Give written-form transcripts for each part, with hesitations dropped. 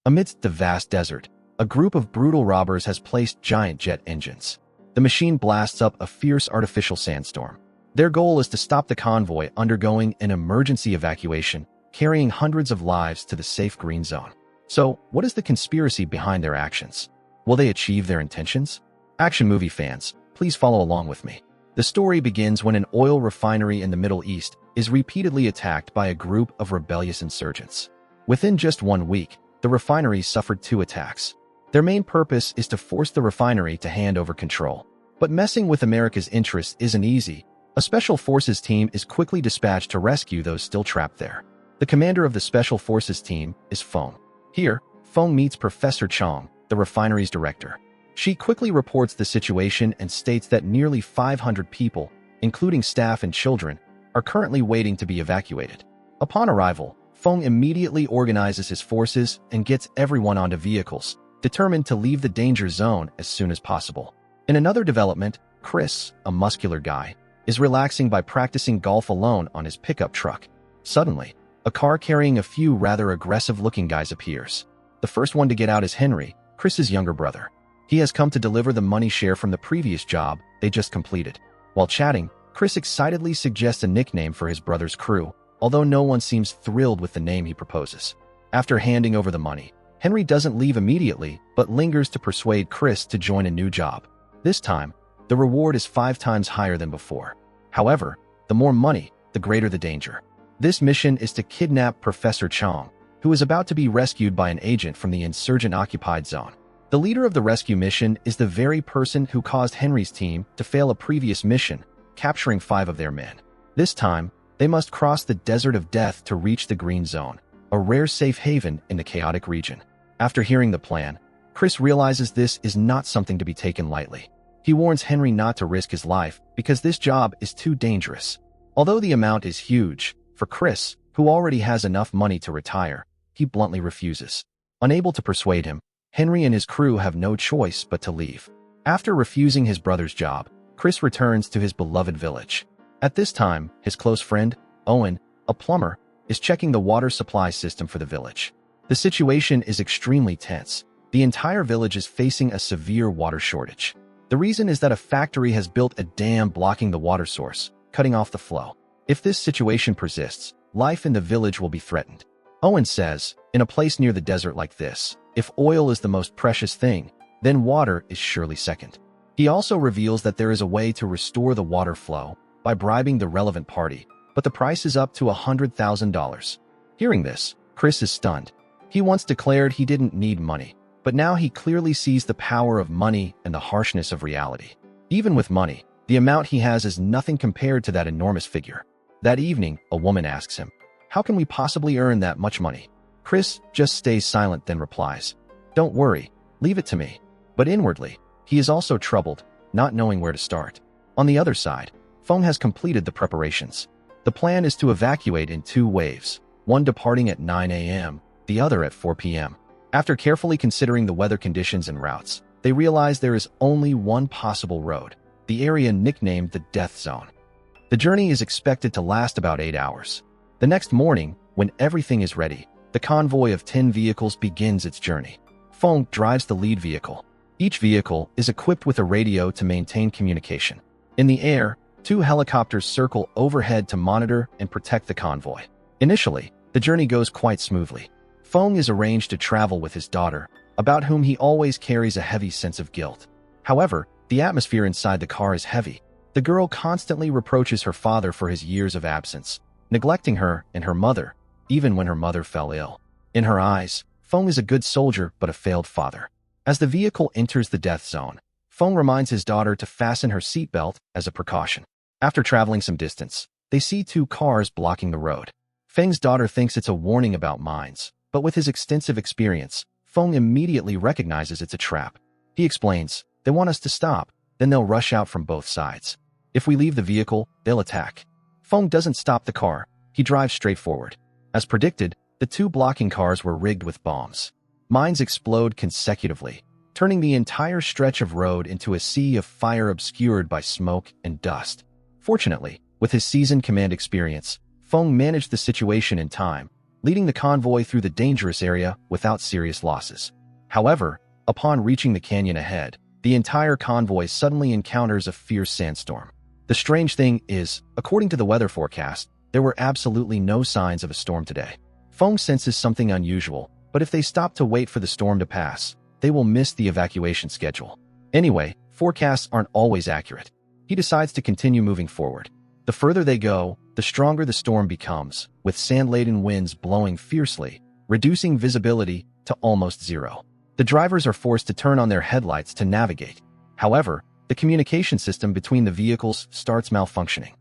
Amidst the vast desert, a group of brutal robbers has placed giant jet engines. The machine blasts up a fierce artificial sandstorm. Their goal is to stop the convoy undergoing an emergency evacuation, carrying hundreds of lives to the safe green zone. So, what is the conspiracy behind their actions? Will they achieve their intentions? Action movie fans, please follow along with me. The story begins when an oil refinery in the Middle East is repeatedly attacked by a group of rebellious insurgents. Within just 1 week, the refinery suffered 2 attacks. Their main purpose is to force the refinery to hand over control. But messing with America's interests isn't easy. A special forces team is quickly dispatched to rescue those still trapped there. The commander of the special forces team is Feng. Here, Feng meets Professor Chang, the refinery's director. She quickly reports the situation and states that nearly 500 people, including staff and children, are currently waiting to be evacuated. Upon arrival, Feng immediately organizes his forces and gets everyone onto vehicles, determined to leave the danger zone as soon as possible. In another development, Chris, a muscular guy, is relaxing by practicing golf alone on his pickup truck. Suddenly, a car carrying a few rather aggressive-looking guys appears. The first one to get out is Henry, Chris's younger brother. He has come to deliver the money share from the previous job they just completed. While chatting, Chris excitedly suggests a nickname for his brother's crew, although no one seems thrilled with the name he proposes. After handing over the money, Henry doesn't leave immediately, but lingers to persuade Chris to join a new job. This time, the reward is 5 times higher than before. However, the more money, the greater the danger. This mission is to kidnap Professor Chang, who is about to be rescued by an agent from the insurgent-occupied zone. The leader of the rescue mission is the very person who caused Henry's team to fail a previous mission, capturing 5 of their men. This time, they must cross the desert of death to reach the Green Zone, a rare safe haven in the chaotic region. After hearing the plan, Chris realizes this is not something to be taken lightly. He warns Henry not to risk his life because this job is too dangerous. Although the amount is huge, for Chris, who already has enough money to retire, he bluntly refuses. Unable to persuade him, Henry and his crew have no choice but to leave. After refusing his brother's job, Chris returns to his beloved village. At this time, his close friend, Owen, a plumber, is checking the water supply system for the village. The situation is extremely tense. The entire village is facing a severe water shortage. The reason is that a factory has built a dam blocking the water source, cutting off the flow. If this situation persists, life in the village will be threatened. Owen says, in a place near the desert like this, if oil is the most precious thing, then water is surely second. He also reveals that there is a way to restore the water flow by bribing the relevant party, but the price is up to $100,000. Hearing this, Chris is stunned. He once declared he didn't need money, but now he clearly sees the power of money and the harshness of reality. Even with money, the amount he has is nothing compared to that enormous figure. That evening, a woman asks him, "How can we possibly earn that much money?" Chris just stays silent, then replies, "Don't worry, leave it to me." But inwardly, he is also troubled, not knowing where to start. On the other side, Feng has completed the preparations. The plan is to evacuate in 2 waves, one departing at 9 a.m., the other at 4 p.m. After carefully considering the weather conditions and routes, they realize there is only one possible road, the area nicknamed the Death Zone. The journey is expected to last about 8 hours. The next morning, when everything is ready, the convoy of 10 vehicles begins its journey. Feng drives the lead vehicle. Each vehicle is equipped with a radio to maintain communication. In the air, 2 helicopters circle overhead to monitor and protect the convoy. Initially, the journey goes quite smoothly. Feng is arranged to travel with his daughter, about whom he always carries a heavy sense of guilt. However, the atmosphere inside the car is heavy. The girl constantly reproaches her father for his years of absence, neglecting her and her mother, even when her mother fell ill. In her eyes, Feng is a good soldier but a failed father. As the vehicle enters the death zone, Feng reminds his daughter to fasten her seatbelt as a precaution. After traveling some distance, they see 2 cars blocking the road. Feng's daughter thinks it's a warning about mines, but with his extensive experience, Feng immediately recognizes it's a trap. He explains, "They want us to stop, then they'll rush out from both sides. If we leave the vehicle, they'll attack." Feng doesn't stop the car, he drives straight forward. As predicted, the 2 blocking cars were rigged with bombs. Mines explode consecutively, turning the entire stretch of road into a sea of fire obscured by smoke and dust. Fortunately, with his seasoned command experience, Feng managed the situation in time, leading the convoy through the dangerous area without serious losses. However, upon reaching the canyon ahead, the entire convoy suddenly encounters a fierce sandstorm. The strange thing is, according to the weather forecast, there were absolutely no signs of a storm today. Feng senses something unusual, but if they stop to wait for the storm to pass, they will miss the evacuation schedule. Anyway, forecasts aren't always accurate. He decides to continue moving forward. The further they go, the stronger the storm becomes, with sand-laden winds blowing fiercely, reducing visibility to almost zero. The drivers are forced to turn on their headlights to navigate. However, the communication system between the vehicles starts malfunctioning.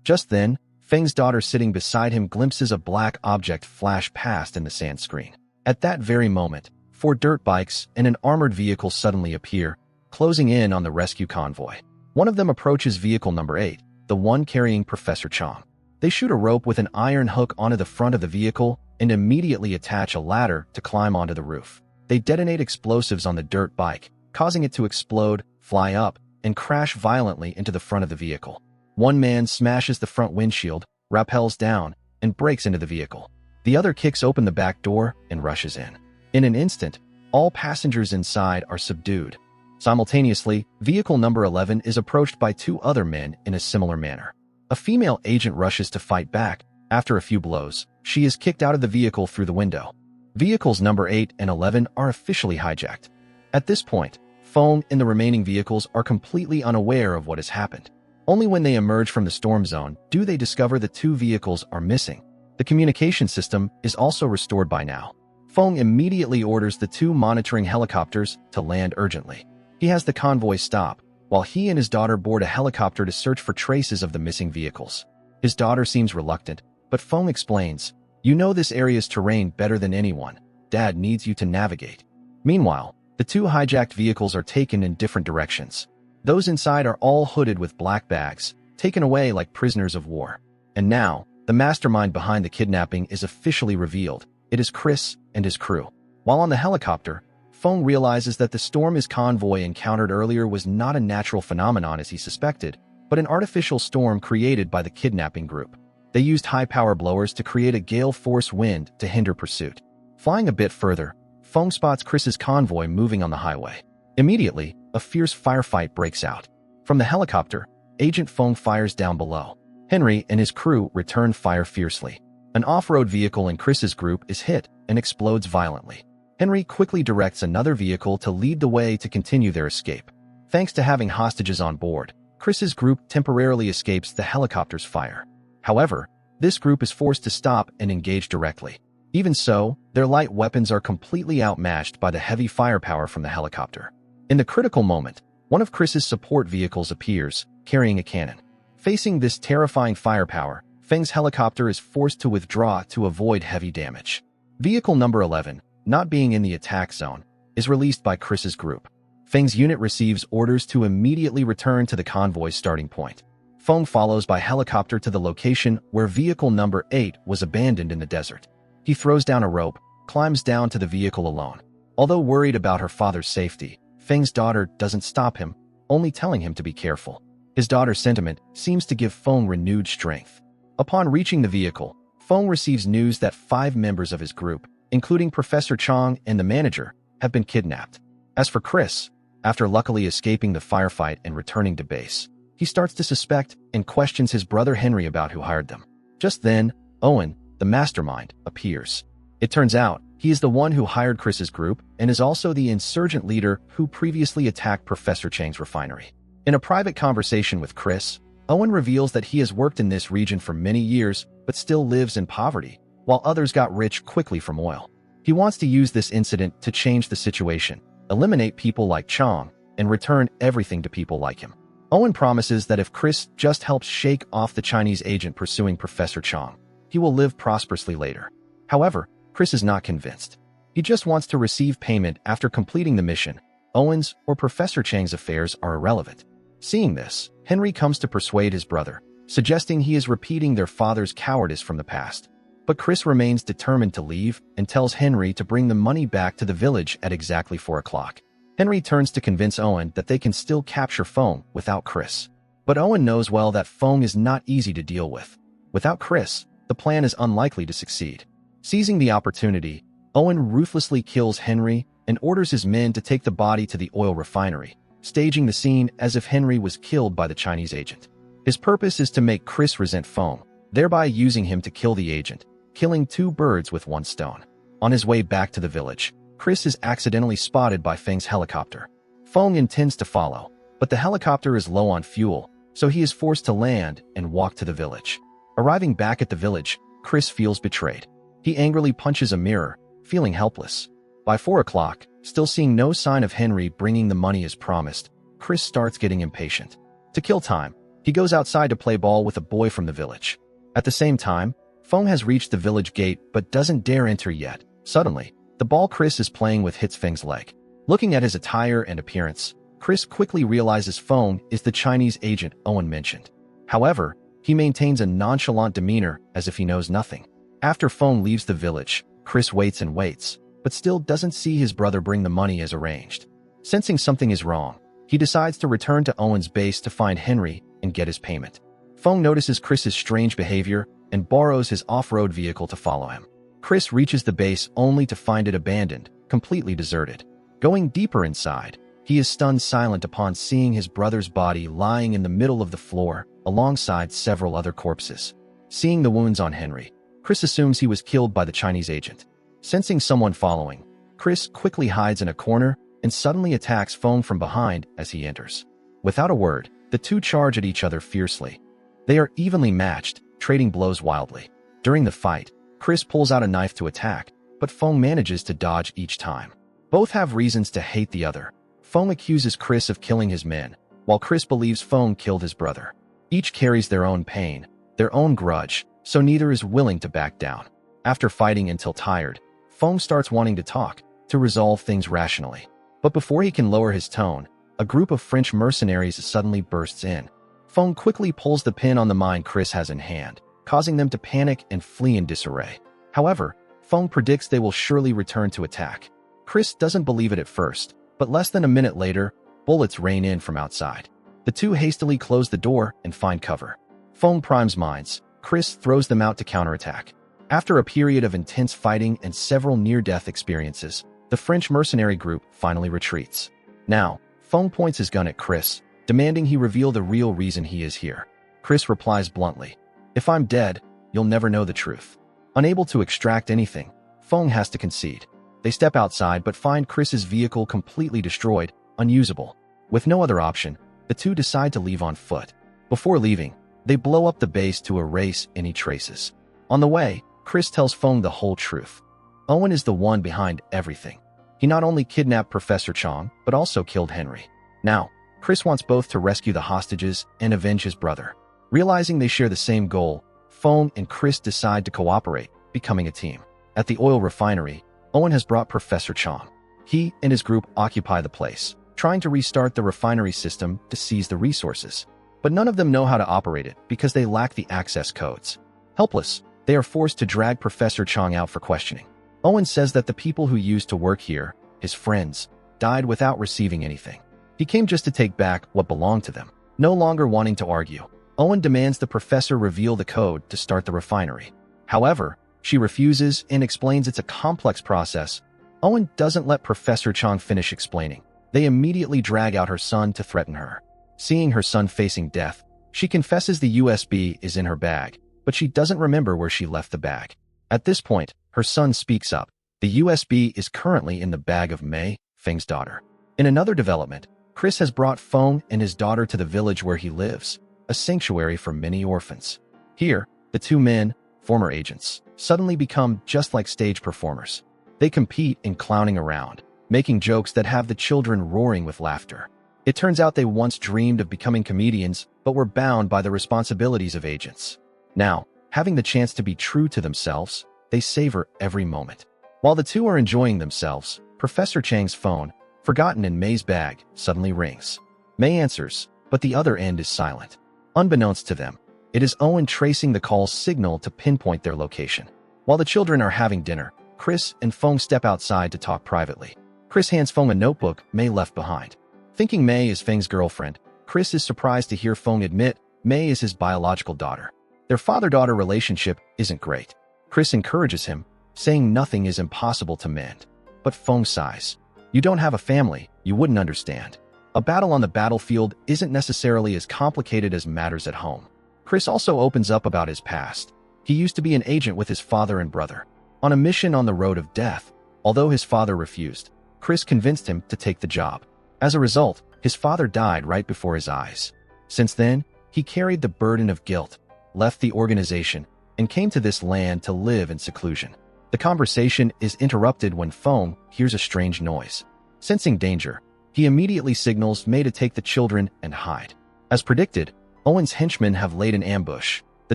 Just then, Feng's daughter sitting beside him glimpses a black object flash past in the sand screen. At that very moment, 4 dirt bikes and an armored vehicle suddenly appear, closing in on the rescue convoy. One of them approaches vehicle number 8, the one carrying Professor Chang. They shoot a rope with an iron hook onto the front of the vehicle and immediately attach a ladder to climb onto the roof. They detonate explosives on the dirt bike, causing it to explode, fly up, and crash violently into the front of the vehicle. One man smashes the front windshield, rappels down, and breaks into the vehicle. The other kicks open the back door and rushes in. In an instant, all passengers inside are subdued. Simultaneously, vehicle number 11 is approached by 2 other men in a similar manner. A female agent rushes to fight back. After a few blows, she is kicked out of the vehicle through the window. Vehicles number 8 and 11 are officially hijacked. At this point, Feng and the remaining vehicles are completely unaware of what has happened. Only when they emerge from the storm zone do they discover the 2 vehicles are missing. The communication system is also restored by now. Feng immediately orders the 2 monitoring helicopters to land urgently. He has the convoy stop, while he and his daughter board a helicopter to search for traces of the missing vehicles. His daughter seems reluctant, but Feng explains, "You know this area's terrain better than anyone. Dad needs you to navigate." Meanwhile, the 2 hijacked vehicles are taken in different directions. Those inside are all hooded with black bags, taken away like prisoners of war. And now, the mastermind behind the kidnapping is officially revealed. It is Chris and his crew. While on the helicopter, Feng realizes that the storm his convoy encountered earlier was not a natural phenomenon as he suspected, but an artificial storm created by the kidnapping group. They used high-power blowers to create a gale-force wind to hinder pursuit. Flying a bit further, Feng spots Chris's convoy moving on the highway. Immediately, a fierce firefight breaks out. From the helicopter, Agent Feng fires down below. Henry and his crew return fire fiercely. An off-road vehicle in Chris's group is hit and explodes violently. Henry quickly directs another vehicle to lead the way to continue their escape. Thanks to having hostages on board, Chris's group temporarily escapes the helicopter's fire. However, this group is forced to stop and engage directly. Even so, their light weapons are completely outmatched by the heavy firepower from the helicopter. In the critical moment, one of Chris's support vehicles appears, carrying a cannon. Facing this terrifying firepower, Feng's helicopter is forced to withdraw to avoid heavy damage. Vehicle number 11, not being in the attack zone, is released by Chris's group. Feng's unit receives orders to immediately return to the convoy's starting point. Feng follows by helicopter to the location where vehicle number 8 was abandoned in the desert. He throws down a rope, climbs down to the vehicle alone. Although worried about her father's safety, Feng's daughter doesn't stop him, only telling him to be careful. His daughter's sentiment seems to give Feng renewed strength. Upon reaching the vehicle, Feng receives news that 5 members of his group, including Professor Chang and the manager, have been kidnapped. As for Chris, after luckily escaping the firefight and returning to base, he starts to suspect and questions his brother Henry about who hired them. Just then, Owen, the mastermind, appears. It turns out he is the one who hired Chris's group and is also the insurgent leader who previously attacked Professor Chang's refinery. In a private conversation with Chris, Owen reveals that he has worked in this region for many years but still lives in poverty, while others got rich quickly from oil. He wants to use this incident to change the situation, eliminate people like Chang, and return everything to people like him. Owen promises that if Chris just helps shake off the Chinese agent pursuing Professor Chang, he will live prosperously later. However, Chris is not convinced. He just wants to receive payment after completing the mission. Owen's or Professor Chang's affairs are irrelevant. Seeing this, Henry comes to persuade his brother, suggesting he is repeating their father's cowardice from the past. But Chris remains determined to leave and tells Henry to bring the money back to the village at exactly 4 o'clock. Henry turns to convince Owen that they can still capture Feng without Chris. But Owen knows well that Feng is not easy to deal with. Without Chris, the plan is unlikely to succeed. Seizing the opportunity, Owen ruthlessly kills Henry and orders his men to take the body to the oil refinery, staging the scene as if Henry was killed by the Chinese agent. His purpose is to make Chris resent Feng, thereby using him to kill the agent, killing two birds with one stone. On his way back to the village, Chris is accidentally spotted by Feng's helicopter. Feng intends to follow, but the helicopter is low on fuel, so he is forced to land and walk to the village. Arriving back at the village, Chris feels betrayed. He angrily punches a mirror, feeling helpless. By 4 o'clock, still seeing no sign of Henry bringing the money as promised, Chris starts getting impatient. To kill time, he goes outside to play ball with a boy from the village. At the same time, Feng has reached the village gate but doesn't dare enter yet. Suddenly, the ball Chris is playing with hits Feng's leg. Looking at his attire and appearance, Chris quickly realizes Feng is the Chinese agent Owen mentioned. However, he maintains a nonchalant demeanor as if he knows nothing. After Feng leaves the village, Chris waits and waits, but still doesn't see his brother bring the money as arranged. Sensing something is wrong, he decides to return to Owen's base to find Henry and get his payment. Feng notices Chris's strange behavior and borrows his off-road vehicle to follow him. Chris reaches the base only to find it abandoned, completely deserted. Going deeper inside, he is stunned silent upon seeing his brother's body lying in the middle of the floor alongside several other corpses. Seeing the wounds on Henry, Chris assumes he was killed by the Chinese agent. Sensing someone following, Chris quickly hides in a corner and suddenly attacks Feng from behind as he enters. Without a word, the two charge at each other fiercely. They are evenly matched, trading blows wildly. During the fight, Chris pulls out a knife to attack, but Feng manages to dodge each time. Both have reasons to hate the other. Feng accuses Chris of killing his men, while Chris believes Feng killed his brother. Each carries their own pain, their own grudge, so neither is willing to back down. After fighting until tired, Feng starts wanting to talk, to resolve things rationally. But before he can lower his tone, a group of French mercenaries suddenly bursts in. Feng quickly pulls the pin on the mine Chris has in hand, causing them to panic and flee in disarray. However, Feng predicts they will surely return to attack. Chris doesn't believe it at first, but less than a minute later, bullets rain in from outside. The two hastily close the door and find cover. Feng primes mines. Chris throws them out to counterattack. After a period of intense fighting and several near-death experiences, the French mercenary group finally retreats. Now, Feng points his gun at Chris, demanding he reveal the real reason he is here. Chris replies bluntly, "If I'm dead, you'll never know the truth." Unable to extract anything, Feng has to concede. They step outside but find Chris's vehicle completely destroyed, unusable. With no other option, the two decide to leave on foot. Before leaving, they blow up the base to erase any traces. On the way, Chris tells Feng the whole truth. Owen is the one behind everything. He not only kidnapped Professor Chang, but also killed Henry. Now, Chris wants both to rescue the hostages and avenge his brother. Realizing they share the same goal, Feng and Chris decide to cooperate, becoming a team. At the oil refinery, Owen has brought Professor Chang. He and his group occupy the place, trying to restart the refinery system to seize the resources. But none of them know how to operate it because they lack the access codes. Helpless, they are forced to drag Professor Chang out for questioning. Owen says that the people who used to work here, his friends, died without receiving anything. He came just to take back what belonged to them. No longer wanting to argue, Owen demands the professor reveal the code to start the refinery. However, she refuses and explains it's a complex process. Owen doesn't let Professor Chang finish explaining. They immediately drag out her son to threaten her. Seeing her son facing death, she confesses the USB is in her bag, but she doesn't remember where she left the bag. At this point, her son speaks up. The USB is currently in the bag of Mei, Feng's daughter. In another development, Chris has brought Feng and his daughter to the village where he lives, a sanctuary for many orphans. Here, the two men, former agents, suddenly become just like stage performers. They compete in clowning around, making jokes that have the children roaring with laughter. It turns out they once dreamed of becoming comedians, but were bound by the responsibilities of agents. Now, having the chance to be true to themselves, they savor every moment. While the two are enjoying themselves, Professor Chang's phone, forgotten in Mei's bag, suddenly rings. Mei answers, but the other end is silent. Unbeknownst to them, it is Owen tracing the call's signal to pinpoint their location. While the children are having dinner, Chris and Feng step outside to talk privately. Chris hands Feng a notebook Mei left behind. Thinking Mei is Feng's girlfriend, Chris is surprised to hear Feng admit Mei is his biological daughter. Their father-daughter relationship isn't great. Chris encourages him, saying nothing is impossible to mend. But Feng sighs. You don't have a family, you wouldn't understand. A battle on the battlefield isn't necessarily as complicated as matters at home. Chris also opens up about his past. He used to be an agent with his father and brother, on a mission on the road of death. Although his father refused, Chris convinced him to take the job. As a result, his father died right before his eyes. Since then, he carried the burden of guilt, left the organization, and came to this land to live in seclusion. The conversation is interrupted when Feng hears a strange noise. Sensing danger, he immediately signals Mei to take the children and hide. As predicted, Owen's henchmen have laid an ambush. The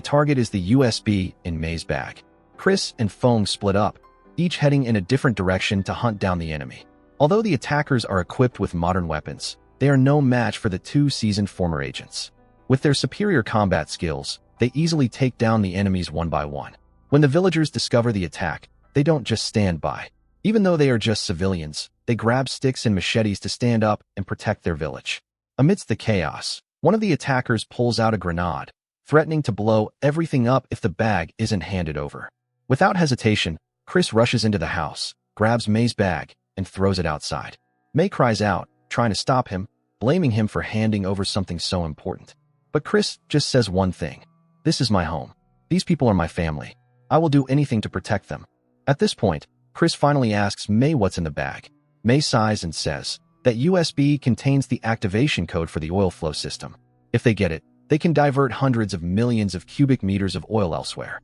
target is the USB in Mei's bag. Chris and Feng split up, each heading in a different direction to hunt down the enemy. Although the attackers are equipped with modern weapons, they are no match for the two seasoned former agents. With their superior combat skills, they easily take down the enemies one by one. When the villagers discover the attack, they don't just stand by. Even though they are just civilians, they grab sticks and machetes to stand up and protect their village. Amidst the chaos, one of the attackers pulls out a grenade, threatening to blow everything up if the bag isn't handed over. Without hesitation, Chris rushes into the house, grabs Mei's bag, and throws it outside. Mei cries out, trying to stop him, blaming him for handing over something so important. But Chris just says one thing. This is my home. These people are my family. I will do anything to protect them. At this point, Chris finally asks Mei what's in the bag. Mei sighs and says that USB contains the activation code for the oil flow system. If they get it, they can divert hundreds of millions of cubic meters of oil elsewhere.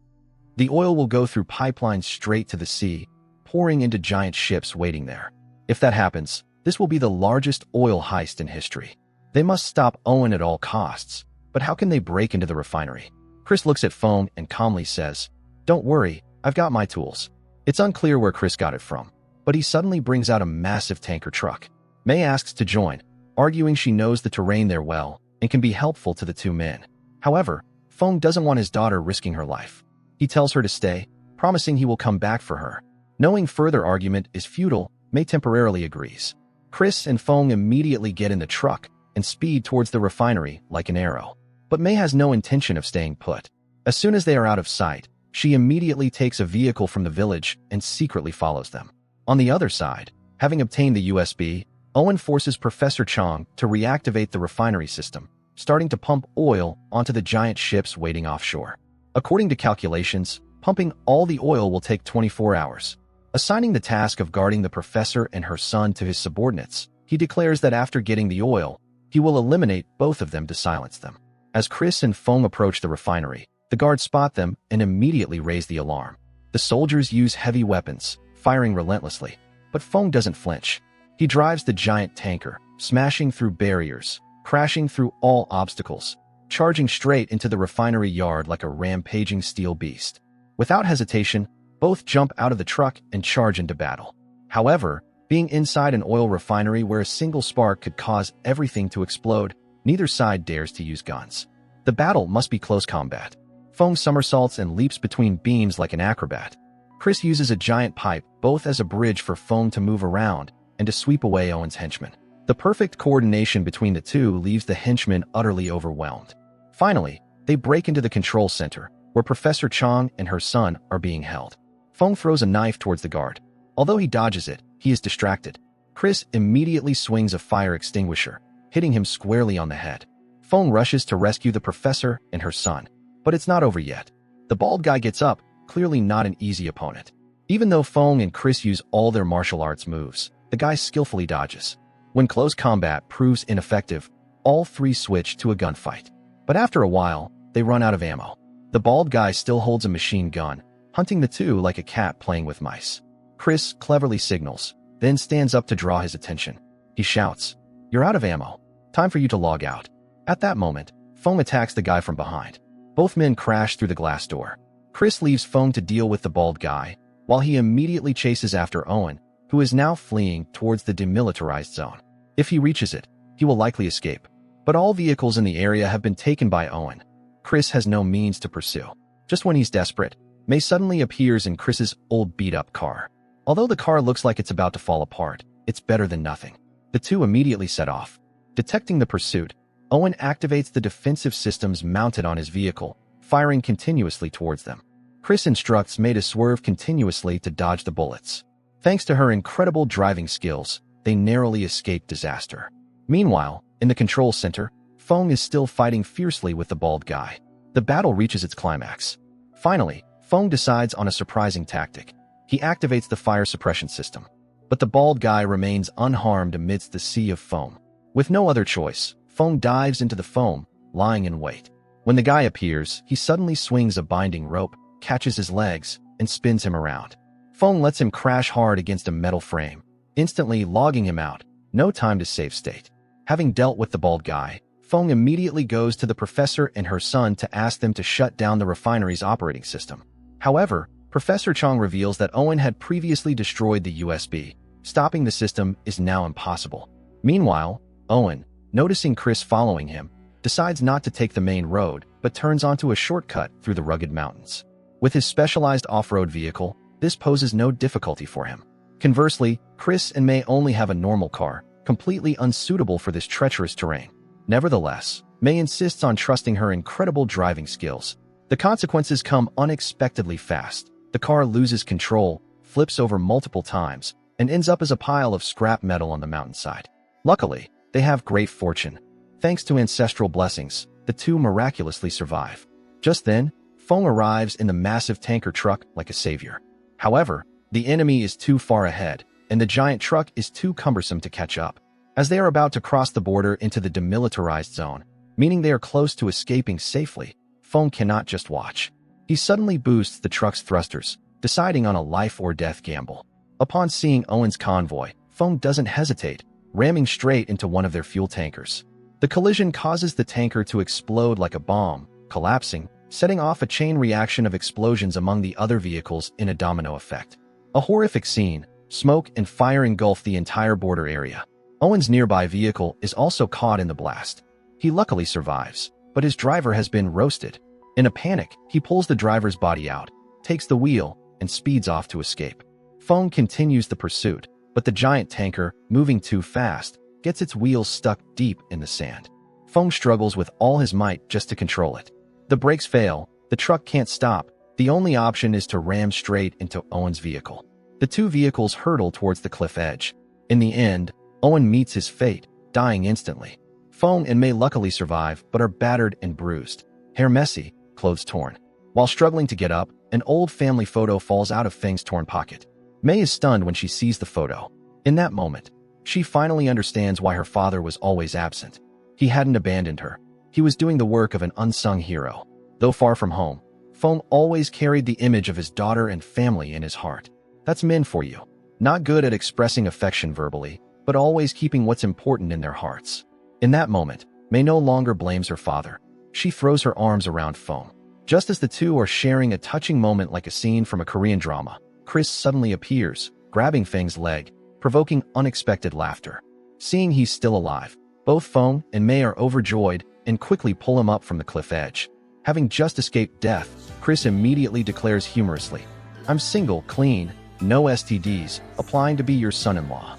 The oil will go through pipelines straight to the sea, pouring into giant ships waiting there. If that happens, this will be the largest oil heist in history. They must stop Owen at all costs. But how can they break into the refinery? Chris looks at Feng and calmly says, "Don't worry, I've got my tools." It's unclear where Chris got it from, but he suddenly brings out a massive tanker truck. Mei asks to join, arguing she knows the terrain there well and can be helpful to the two men. However, Feng doesn't want his daughter risking her life. He tells her to stay, promising he will come back for her. Knowing further argument is futile, Mei temporarily agrees. Chris and Feng immediately get in the truck and speed towards the refinery like an arrow. But Mei has no intention of staying put. As soon as they are out of sight, she immediately takes a vehicle from the village and secretly follows them. On the other side, having obtained the USB, Owen forces Professor Chang to reactivate the refinery system, starting to pump oil onto the giant ships waiting offshore. According to calculations, pumping all the oil will take 24 hours. Assigning the task of guarding the professor and her son to his subordinates, he declares that after getting the oil, he will eliminate both of them to silence them. As Chris and Feng approach the refinery, the guards spot them and immediately raise the alarm. The soldiers use heavy weapons, firing relentlessly, but Feng doesn't flinch. He drives the giant tanker, smashing through barriers, crashing through all obstacles, charging straight into the refinery yard like a rampaging steel beast. Without hesitation, both jump out of the truck and charge into battle. However, being inside an oil refinery where a single spark could cause everything to explode, neither side dares to use guns. The battle must be close combat. Feng somersaults and leaps between beams like an acrobat. Chris uses a giant pipe both as a bridge for Feng to move around and to sweep away Owen's henchmen. The perfect coordination between the two leaves the henchmen utterly overwhelmed. Finally, they break into the control center, where Professor Chang and her son are being held. Feng throws a knife towards the guard. Although he dodges it, he is distracted. Chris immediately swings a fire extinguisher, hitting him squarely on the head. Feng rushes to rescue the professor and her son, but it's not over yet. The bald guy gets up, clearly not an easy opponent. Even though Feng and Chris use all their martial arts moves, the guy skillfully dodges. When close combat proves ineffective, all three switch to a gunfight. But after a while, they run out of ammo. The bald guy still holds a machine gun, hunting the two like a cat playing with mice. Chris cleverly signals, then stands up to draw his attention. He shouts, "You're out of ammo. Time for you to log out." At that moment, Feng attacks the guy from behind. Both men crash through the glass door. Chris leaves Feng to deal with the bald guy, while he immediately chases after Owen, who is now fleeing towards the demilitarized zone. If he reaches it, he will likely escape. But all vehicles in the area have been taken by Owen. Chris has no means to pursue. Just when he's desperate, Mei suddenly appears in Chris's old beat-up car. Although the car looks like it's about to fall apart, it's better than nothing. The two immediately set off. Detecting the pursuit, Owen activates the defensive systems mounted on his vehicle, firing continuously towards them. Chris instructs May to swerve continuously to dodge the bullets. Thanks to her incredible driving skills, they narrowly escape disaster. Meanwhile, in the control center, Feng is still fighting fiercely with the bald guy. The battle reaches its climax. Finally, Feng decides on a surprising tactic. He activates the fire suppression system. But the bald guy remains unharmed amidst the sea of foam. With no other choice, Feng dives into the foam, lying in wait. When the guy appears, he suddenly swings a binding rope, catches his legs, and spins him around. Feng lets him crash hard against a metal frame, instantly logging him out. No time to save state. Having dealt with the bald guy, Feng immediately goes to the professor and her son to ask them to shut down the refinery's operating system. However, Professor Chang reveals that Owen had previously destroyed the USB. Stopping the system is now impossible. Meanwhile, Owen, noticing Chris following him, decides not to take the main road, but turns onto a shortcut through the rugged mountains. With his specialized off-road vehicle, this poses no difficulty for him. Conversely, Chris and May only have a normal car, completely unsuitable for this treacherous terrain. Nevertheless, May insists on trusting her incredible driving skills. The consequences come unexpectedly fast. The car loses control, flips over multiple times, and ends up as a pile of scrap metal on the mountainside. Luckily, they have great fortune. Thanks to ancestral blessings, the two miraculously survive. Just then, Feng arrives in the massive tanker truck like a savior. However, the enemy is too far ahead, and the giant truck is too cumbersome to catch up. As they are about to cross the border into the demilitarized zone, meaning they are close to escaping safely, Feng cannot just watch. He suddenly boosts the truck's thrusters, deciding on a life-or-death gamble. Upon seeing Owen's convoy, Feng doesn't hesitate, ramming straight into one of their fuel tankers. The collision causes the tanker to explode like a bomb, collapsing, setting off a chain reaction of explosions among the other vehicles in a domino effect. A horrific scene, smoke and fire engulf the entire border area. Owen's nearby vehicle is also caught in the blast. He luckily survives, but his driver has been roasted. In a panic, he pulls the driver's body out, takes the wheel, and speeds off to escape. Feng continues the pursuit, but the giant tanker, moving too fast, gets its wheels stuck deep in the sand. Feng struggles with all his might just to control it. The brakes fail, the truck can't stop. The only option is to ram straight into Owen's vehicle. The two vehicles hurtle towards the cliff edge. In the end, Owen meets his fate, dying instantly. Feng and May luckily survive, but are battered and bruised. Hair messy, clothes torn. While struggling to get up, an old family photo falls out of Feng's torn pocket. May is stunned when she sees the photo. In that moment, she finally understands why her father was always absent. He hadn't abandoned her. He was doing the work of an unsung hero. Though far from home, Feng always carried the image of his daughter and family in his heart. That's men for you. Not good at expressing affection verbally, but always keeping what's important in their hearts. In that moment, May no longer blames her father. She throws her arms around Feng. Just as the two are sharing a touching moment like a scene from a Korean drama, Chris suddenly appears, grabbing Feng's leg, provoking unexpected laughter. Seeing he's still alive, both Feng and May are overjoyed and quickly pull him up from the cliff edge. Having just escaped death, Chris immediately declares humorously, "I'm single, clean, no STDs, applying to be your son-in-law."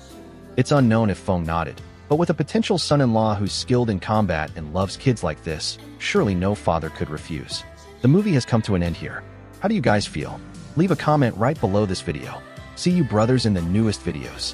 It's unknown if Feng nodded, but with a potential son-in-law who's skilled in combat and loves kids like this, surely no father could refuse. The movie has come to an end here. How do you guys feel? Leave a comment right below this video. See you brothers in the newest videos.